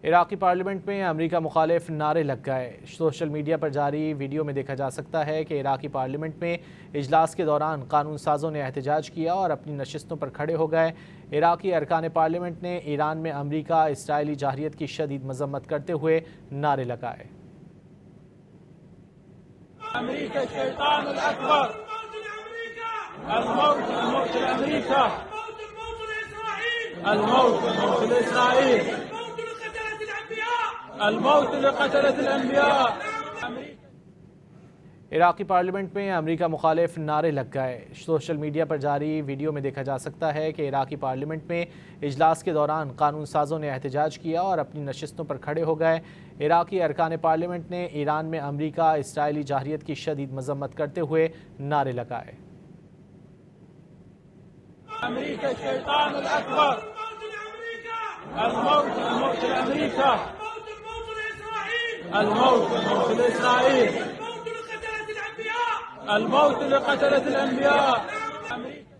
عراقی پارلیمنٹ میں امریکہ مخالف نعرے لگ گئے۔ سوشل میڈیا پر جاری ویڈیو میں دیکھا جا سکتا ہے کہ عراقی پارلیمنٹ میں اجلاس کے دوران قانون سازوں نے احتجاج کیا اور اپنی نشستوں پر کھڑے ہو گئے۔ عراقی ارکان پارلیمنٹ نے ایران میں امریکہ اسرائیلی جارحیت کی شدید مذمت کرتے ہوئے نعرے لگائے۔ امریکہ الشیطان الاکبر، الموت الموت لامریکہ، الموت الموت لاسرائیل، الموت لقتلة الانبیاء۔ عراقی پارلیمنٹ میں امریکہ مخالف نعرے لگ گئے۔ سوشل میڈیا پر جاری ویڈیو میں دیکھا جا سکتا ہے کہ عراقی پارلیمنٹ میں اجلاس کے دوران قانون سازوں نے احتجاج کیا اور اپنی نشستوں پر کھڑے ہو گئے۔ عراقی ارکان پارلیمنٹ نے ایران میں امریکہ اسرائیلی جارحیت کی شدید مذمت کرتے ہوئے نعرے لگائے۔ امریکہ الشیطان الاکبر، الموت الموت لامریکہ، الموت الموت لاسرائیل، الموت لقتلة الانبیاء۔